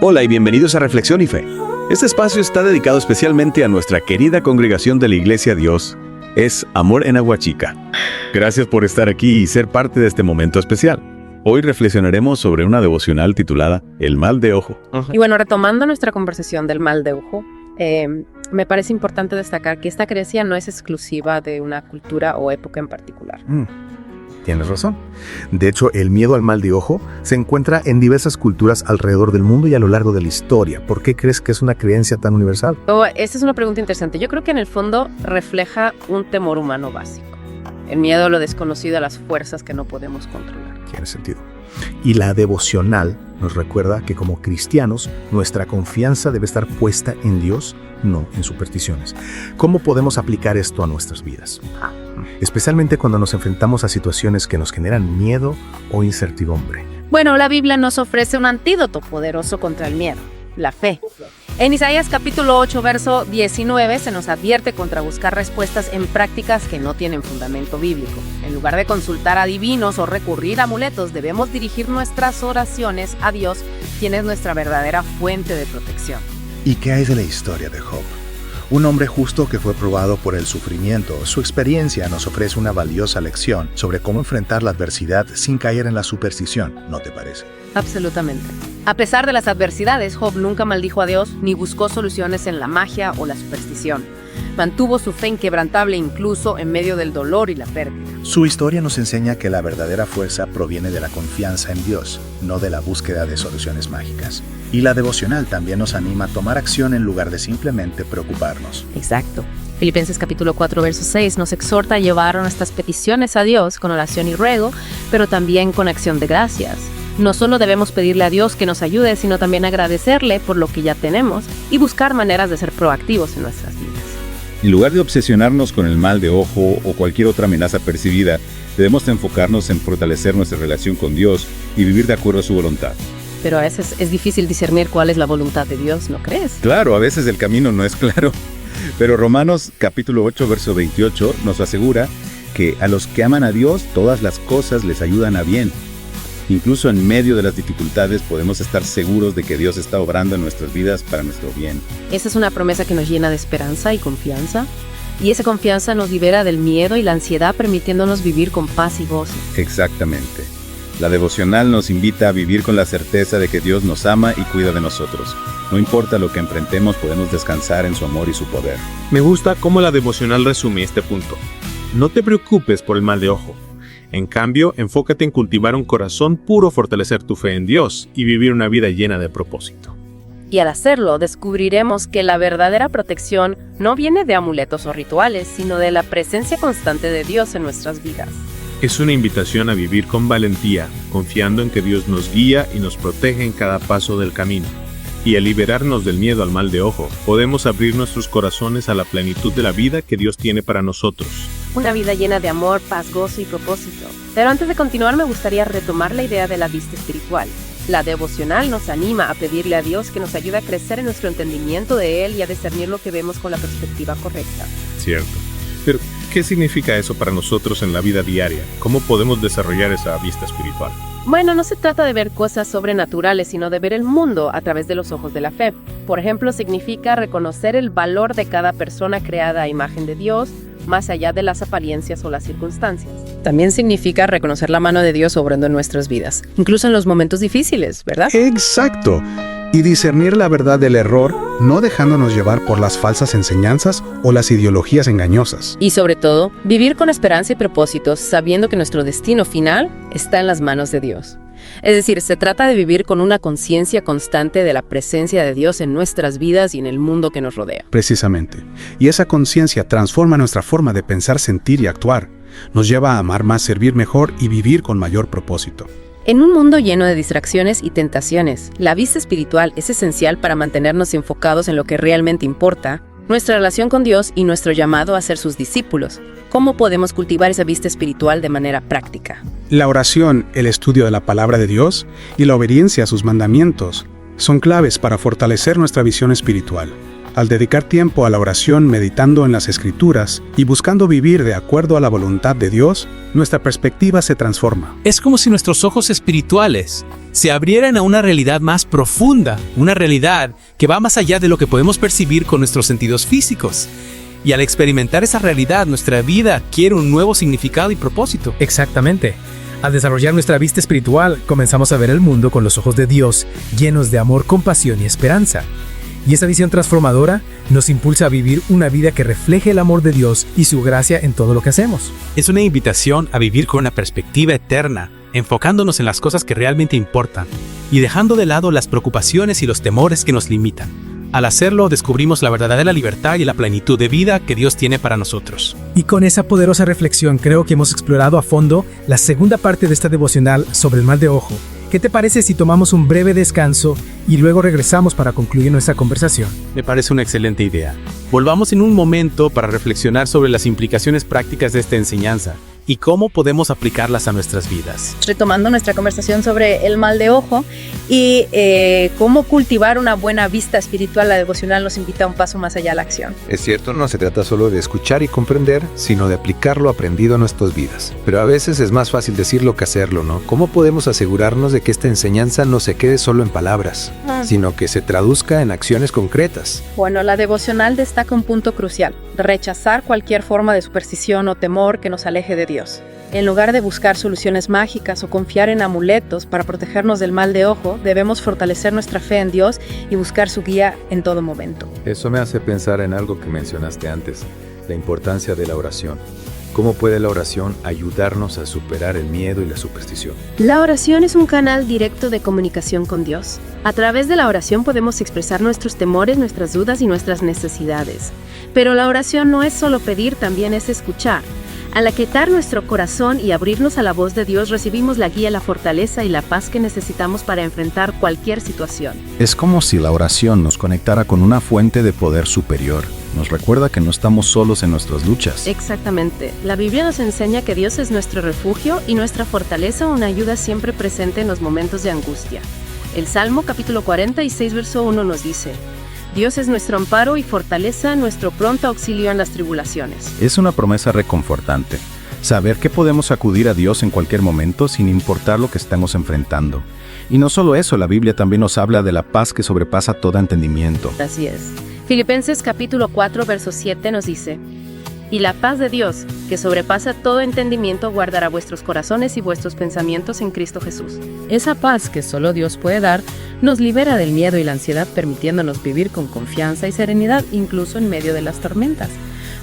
Hola y bienvenidos a Reflexión y Fe. Este espacio está dedicado especialmente a nuestra querida congregación de la Iglesia Dios. Es Amor en Agua Chica. Gracias por estar aquí y ser parte de este momento especial. Hoy reflexionaremos sobre una devocional titulada El mal de ojo. Y bueno, retomando nuestra conversación del mal de ojo, me parece importante destacar que esta creencia no es exclusiva de una cultura o época en particular. Tienes razón. De hecho, el miedo al mal de ojo se encuentra en diversas culturas alrededor del mundo y a lo largo de la historia. ¿Por qué crees que es una creencia tan universal? Esta es una pregunta interesante. Yo creo que en el fondo refleja un temor humano básico. El miedo a lo desconocido, a las fuerzas que no podemos controlar. Tiene sentido. Y la devocional nos recuerda que como cristianos, nuestra confianza debe estar puesta en Dios, no en supersticiones. ¿Cómo podemos aplicar esto a nuestras vidas? Especialmente cuando nos enfrentamos a situaciones que nos generan miedo o incertidumbre. Bueno, la Biblia nos ofrece un antídoto poderoso contra el miedo, la fe. En Isaías capítulo 8, verso 19, se nos advierte contra buscar respuestas en prácticas que no tienen fundamento bíblico. En lugar de consultar a divinos o recurrir a amuletos, debemos dirigir nuestras oraciones a Dios, quien es nuestra verdadera fuente de protección. ¿Y qué hay de la historia de Job? Un hombre justo que fue probado por el sufrimiento. Su experiencia nos ofrece una valiosa lección sobre cómo enfrentar la adversidad sin caer en la superstición, ¿no te parece? Absolutamente. A pesar de las adversidades, Job nunca maldijo a Dios ni buscó soluciones en la magia o la superstición. Mantuvo su fe inquebrantable incluso en medio del dolor y la pérdida. Su historia nos enseña que la verdadera fuerza proviene de la confianza en Dios, no de la búsqueda de soluciones mágicas. Y la devocional también nos anima a tomar acción en lugar de simplemente preocuparnos. Exacto. Filipenses capítulo 4, verso 6 nos exhorta a llevar nuestras peticiones a Dios con oración y ruego, pero también con acción de gracias. No solo debemos pedirle a Dios que nos ayude, sino también agradecerle por lo que ya tenemos y buscar maneras de ser proactivos en nuestras vidas. En lugar de obsesionarnos con el mal de ojo o cualquier otra amenaza percibida, debemos enfocarnos en fortalecer nuestra relación con Dios y vivir de acuerdo a su voluntad. Pero a veces es difícil discernir cuál es la voluntad de Dios, ¿no crees? Claro, a veces el camino no es claro. Pero Romanos capítulo 8, verso 28 nos asegura que a los que aman a Dios, todas las cosas les ayudan a bien. Incluso en medio de las dificultades podemos estar seguros de que Dios está obrando en nuestras vidas para nuestro bien. Esa es una promesa que nos llena de esperanza y confianza. Y esa confianza nos libera del miedo y la ansiedad, permitiéndonos vivir con paz y gozo. Exactamente. La devocional nos invita a vivir con la certeza de que Dios nos ama y cuida de nosotros. No importa lo que enfrentemos, podemos descansar en su amor y su poder. Me gusta cómo la devocional resume este punto. No te preocupes por el mal de ojo. En cambio, enfócate en cultivar un corazón puro, fortalecer tu fe en Dios y vivir una vida llena de propósito. Y al hacerlo, descubriremos que la verdadera protección no viene de amuletos o rituales, sino de la presencia constante de Dios en nuestras vidas. Es una invitación a vivir con valentía, confiando en que Dios nos guía y nos protege en cada paso del camino. Y al liberarnos del miedo al mal de ojo, podemos abrir nuestros corazones a la plenitud de la vida que Dios tiene para nosotros. Una vida llena de amor, paz, gozo y propósito. Pero antes de continuar, me gustaría retomar la idea de la vista espiritual. La devocional nos anima a pedirle a Dios que nos ayude a crecer en nuestro entendimiento de Él y a discernir lo que vemos con la perspectiva correcta. Cierto. Pero, ¿qué significa eso para nosotros en la vida diaria? ¿Cómo podemos desarrollar esa vista espiritual? Bueno, no se trata de ver cosas sobrenaturales, sino de ver el mundo a través de los ojos de la fe. Por ejemplo, significa reconocer el valor de cada persona creada a imagen de Dios, más allá de las apariencias o las circunstancias. También significa reconocer la mano de Dios obrando en nuestras vidas, incluso en los momentos difíciles, ¿verdad? Exacto. Y discernir la verdad del error, no dejándonos llevar por las falsas enseñanzas o las ideologías engañosas. Y sobre todo, vivir con esperanza y propósitos, sabiendo que nuestro destino final está en las manos de Dios. Es decir, se trata de vivir con una conciencia constante de la presencia de Dios en nuestras vidas y en el mundo que nos rodea. Precisamente. Y esa conciencia transforma nuestra forma de pensar, sentir y actuar. Nos lleva a amar más, servir mejor y vivir con mayor propósito. En un mundo lleno de distracciones y tentaciones, la vista espiritual es esencial para mantenernos enfocados en lo que realmente importa, nuestra relación con Dios y nuestro llamado a ser sus discípulos. ¿Cómo podemos cultivar esa vista espiritual de manera práctica? La oración, el estudio de la palabra de Dios y la obediencia a sus mandamientos son claves para fortalecer nuestra visión espiritual. Al dedicar tiempo a la oración meditando en las Escrituras y buscando vivir de acuerdo a la voluntad de Dios, nuestra perspectiva se transforma. Es como si nuestros ojos espirituales se abrieran a una realidad más profunda, una realidad que va más allá de lo que podemos percibir con nuestros sentidos físicos. Y al experimentar esa realidad, nuestra vida adquiere un nuevo significado y propósito. Exactamente. Al desarrollar nuestra vista espiritual, comenzamos a ver el mundo con los ojos de Dios, llenos de amor, compasión y esperanza. Y esa visión transformadora nos impulsa a vivir una vida que refleje el amor de Dios y su gracia en todo lo que hacemos. Es una invitación a vivir con una perspectiva eterna, enfocándonos en las cosas que realmente importan y dejando de lado las preocupaciones y los temores que nos limitan. Al hacerlo, descubrimos la verdadera libertad y la plenitud de vida que Dios tiene para nosotros. Y con esa poderosa reflexión creo que hemos explorado a fondo la segunda parte de esta devocional sobre el mal de ojo. ¿Qué te parece si tomamos un breve descanso y luego regresamos para concluir nuestra conversación? Me parece una excelente idea. Volvamos en un momento para reflexionar sobre las implicaciones prácticas de esta enseñanza y cómo podemos aplicarlas a nuestras vidas. Retomando nuestra conversación sobre el mal de ojo y cómo cultivar una buena vista espiritual, la devocional nos invita a un paso más allá a la acción. Es cierto, no se trata solo de escuchar y comprender, sino de aplicar lo aprendido a nuestras vidas. Pero a veces es más fácil decirlo que hacerlo, ¿no? ¿Cómo podemos asegurarnos de que esta enseñanza no se quede solo en palabras, sino que se traduzca en acciones concretas? Bueno, la devocional destaca un punto crucial: rechazar cualquier forma de superstición o temor que nos aleje de Dios. En lugar de buscar soluciones mágicas o confiar en amuletos para protegernos del mal de ojo, debemos fortalecer nuestra fe en Dios y buscar su guía en todo momento. Eso me hace pensar en algo que mencionaste antes, la importancia de la oración. ¿Cómo puede la oración ayudarnos a superar el miedo y la superstición? La oración es un canal directo de comunicación con Dios. A través de la oración podemos expresar nuestros temores, nuestras dudas y nuestras necesidades. Pero la oración no es solo pedir, también es escuchar. Al aquietar nuestro corazón y abrirnos a la voz de Dios, recibimos la guía, la fortaleza y la paz que necesitamos para enfrentar cualquier situación. Es como si la oración nos conectara con una fuente de poder superior. Nos recuerda que no estamos solos en nuestras luchas. Exactamente. La Biblia nos enseña que Dios es nuestro refugio y nuestra fortaleza, una ayuda siempre presente en los momentos de angustia. El Salmo capítulo 46, verso 1 nos dice: Dios es nuestro amparo y fortaleza, nuestro pronto auxilio en las tribulaciones. Es una promesa reconfortante, saber que podemos acudir a Dios en cualquier momento sin importar lo que estemos enfrentando. Y no solo eso, la Biblia también nos habla de la paz que sobrepasa todo entendimiento. Así es. Filipenses capítulo 4, verso 7 nos dice: Y la paz de Dios, que sobrepasa todo entendimiento, guardará vuestros corazones y vuestros pensamientos en Cristo Jesús. Esa paz que solo Dios puede dar, nos libera del miedo y la ansiedad, permitiéndonos vivir con confianza y serenidad, incluso en medio de las tormentas.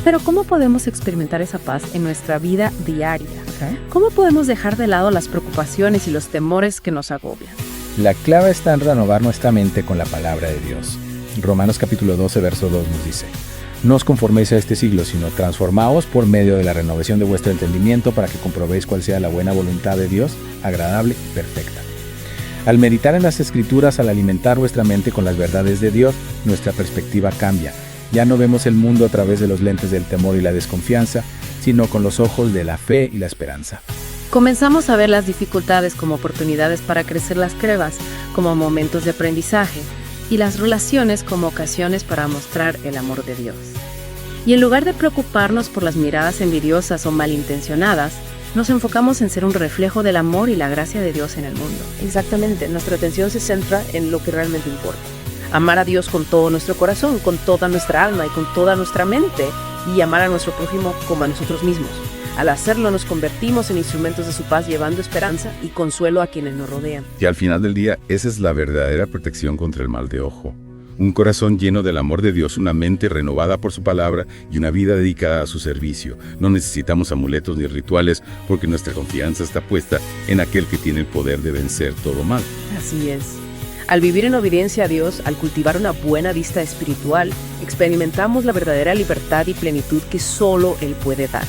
Pero ¿cómo podemos experimentar esa paz en nuestra vida diaria? ¿Cómo podemos dejar de lado las preocupaciones y los temores que nos agobian? La clave está en renovar nuestra mente con la palabra de Dios. Romanos capítulo 12, verso 2 nos dice: No os conforméis a este siglo, sino transformaos por medio de la renovación de vuestro entendimiento para que comprobéis cuál sea la buena voluntad de Dios, agradable y perfecta. Al meditar en las Escrituras, al alimentar vuestra mente con las verdades de Dios, nuestra perspectiva cambia. Ya no vemos el mundo a través de los lentes del temor y la desconfianza, sino con los ojos de la fe y la esperanza. Comenzamos a ver las dificultades como oportunidades para crecer, las pruebas como momentos de aprendizaje y las relaciones como ocasiones para mostrar el amor de Dios. Y en lugar de preocuparnos por las miradas envidiosas o malintencionadas, nos enfocamos en ser un reflejo del amor y la gracia de Dios en el mundo. Exactamente, nuestra atención se centra en lo que realmente importa. Amar a Dios con todo nuestro corazón, con toda nuestra alma y con toda nuestra mente, y amar a nuestro prójimo como a nosotros mismos. Al hacerlo nos convertimos en instrumentos de su paz, llevando esperanza y consuelo a quienes nos rodean. Y al final del día, esa es la verdadera protección contra el mal de ojo. Un corazón lleno del amor de Dios, una mente renovada por su palabra y una vida dedicada a su servicio. No necesitamos amuletos ni rituales porque nuestra confianza está puesta en aquel que tiene el poder de vencer todo mal. Así es. Al vivir en obediencia a Dios, al cultivar una buena vista espiritual, experimentamos la verdadera libertad y plenitud que solo Él puede dar.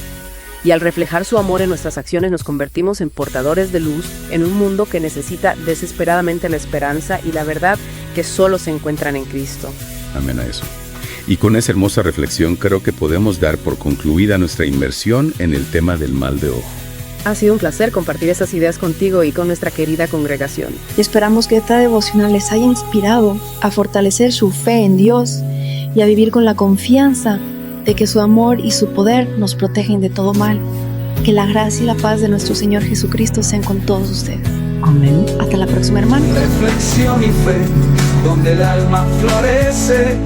Y al reflejar su amor en nuestras acciones nos convertimos en portadores de luz en un mundo que necesita desesperadamente la esperanza y la verdad que solo se encuentran en Cristo. Amén a eso. Y con esa hermosa reflexión creo que podemos dar por concluida nuestra inmersión en el tema del mal de ojo. Ha sido un placer compartir esas ideas contigo y con nuestra querida congregación. Esperamos que esta devocional les haya inspirado a fortalecer su fe en Dios y a vivir con la confianza de que su amor y su poder nos protegen de todo mal. Que la gracia y la paz de nuestro Señor Jesucristo sean con todos ustedes. Amén. Hasta la próxima, hermanos. Reflexión y fe, donde el alma florece.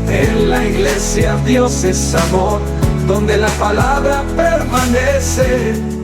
En la iglesia Dios es amor, donde la palabra permanece.